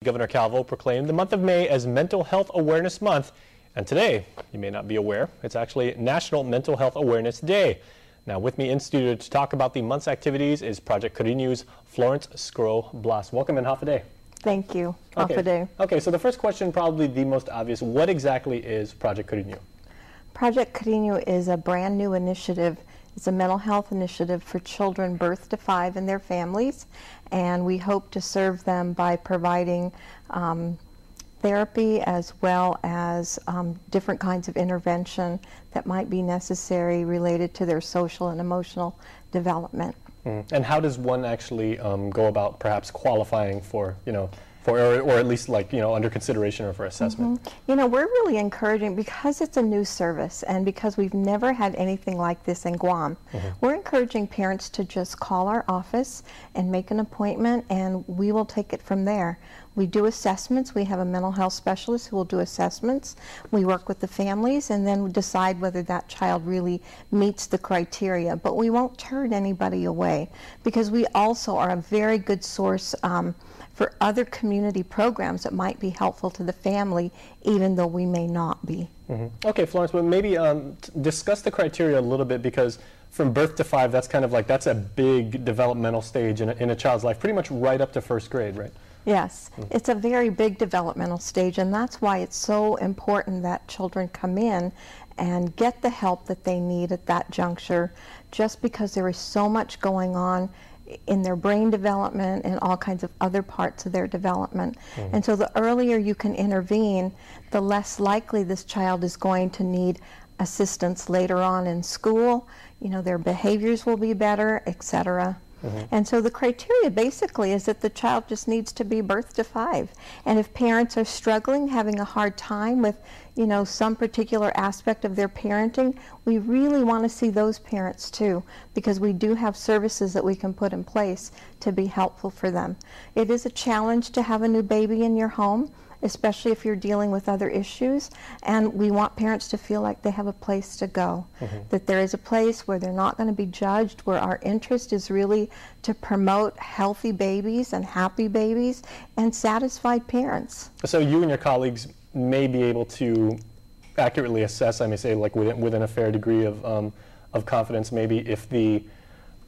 Governor Calvo proclaimed the month of May as Mental Health Awareness Month, and today, you may not be aware, it's actually National Mental Health Awareness Day. Now, with me in studio to talk about the month's activities is Project Karinu's Florence Skro-Blas. Welcome and half a day. Thank you. Half a day. Okay, so the first question, probably the most obvious, what exactly is Project Karinu? Project Karinu is a brand new initiative. It's a mental health initiative for children birth to 5 and their families, and we hope to serve them by providing therapy as well as different kinds of intervention that might be necessary related to their social and emotional development. And how does one actually go about perhaps qualifying for, or at least under consideration or for assessment? We're really encouraging, because it's a new service and because we've never had anything like this in Guam, we're encouraging parents to just call our office and make an appointment, and we will take it from there. We do assessments. We have a mental health specialist who will do assessments. We work with the families and then decide whether that child really meets the criteria. But we won't turn anybody away, because we also are a very good source for other community programs that might be helpful to the family, even though we may not be. Okay, Florence, but maybe discuss the criteria a little bit, because from birth to 5, that's kind of that's a big developmental stage in a child's life, pretty much right up to 1st grade, right? Yes, it's a very big developmental stage, and that's why it's so important that children come in and get the help that they need at that juncture, just because there is so much going on in their brain development and all kinds of other parts of their development. And so the earlier you can intervene, the less likely this child is going to need assistance later on in school. Their behaviors will be better, etc. And so the criteria basically is that the child just needs to be birth to 5. And if parents are struggling, having a hard time with, some particular aspect of their parenting, we really want to see those parents too, because we do have services that we can put in place to be helpful for them. It is a challenge to have a new baby in your home, especially if you're dealing with other issues, and we want parents to feel like they have a place to go, that there is a place where they're not going to be judged, where our interest is really to promote healthy babies and happy babies and satisfied parents. So you and your colleagues may be able to accurately assess, I may say, within a fair degree of confidence, maybe if the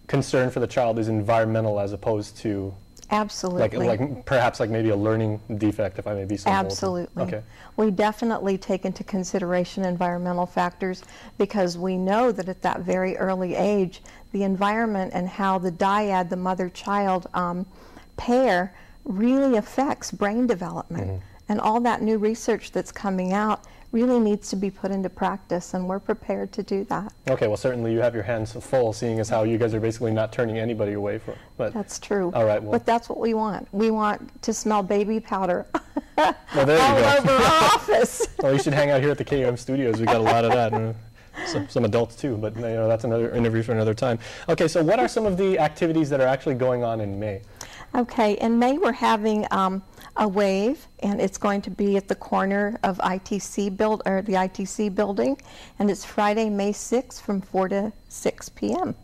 concern for the child is environmental as opposed to Absolutely. Perhaps maybe a learning defect, if I may be so bold. Absolutely. Okay. We definitely take into consideration environmental factors, because we know that at that very early age, the environment and how the dyad, the mother-child pair, really affects brain development. And all that new research that's coming out really needs to be put into practice, and we're prepared to do that. Okay, well, certainly you have your hands full, seeing as how you guys are basically not turning anybody away from. But that's true. All right, well, but that's what we want. We want to smell baby powder well, there all you go. over our office. Well, you should hang out here at the KUM studios. We got a lot of that. Some adults too, but that's another interview for another time. Okay, so what are some of the activities that are actually going on in May? Okay, in May we're having a wave, and it's going to be at the corner of the ITC building, and it's Friday, May 6th from 4 to 6 p.m.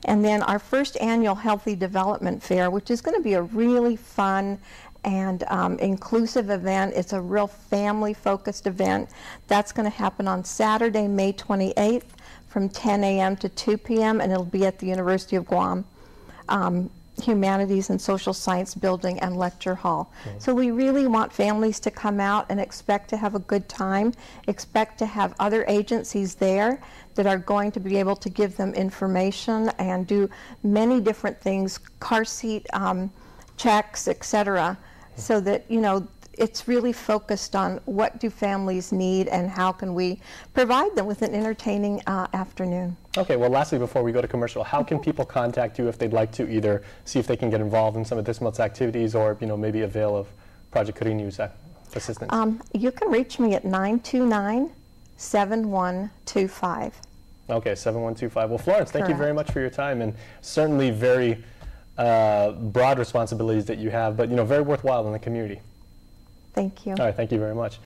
And then our first annual Healthy Development Fair, which is going to be a really fun and inclusive event. It's a real family-focused event. That's going to happen on Saturday, May 28th from 10 a.m. to 2 p.m., and it'll be at the University of Guam Humanities and Social Science Building and Lecture Hall. So we really want families to come out and expect to have a good time, expect to have other agencies there that are going to be able to give them information and do many different things, car seat checks, etc., so that, it's really focused on what do families need and how can we provide them with an entertaining afternoon. Okay, well, lastly, before we go to commercial, how can people contact you if they'd like to either see if they can get involved in some of this month's activities or, maybe avail of Project Karinu's assistance? You can reach me at 929-7125. Okay, 7125. Well, Florence, thank you very much for your time, and certainly very broad responsibilities that you have, but, very worthwhile in the community. Thank you. All right, thank you very much.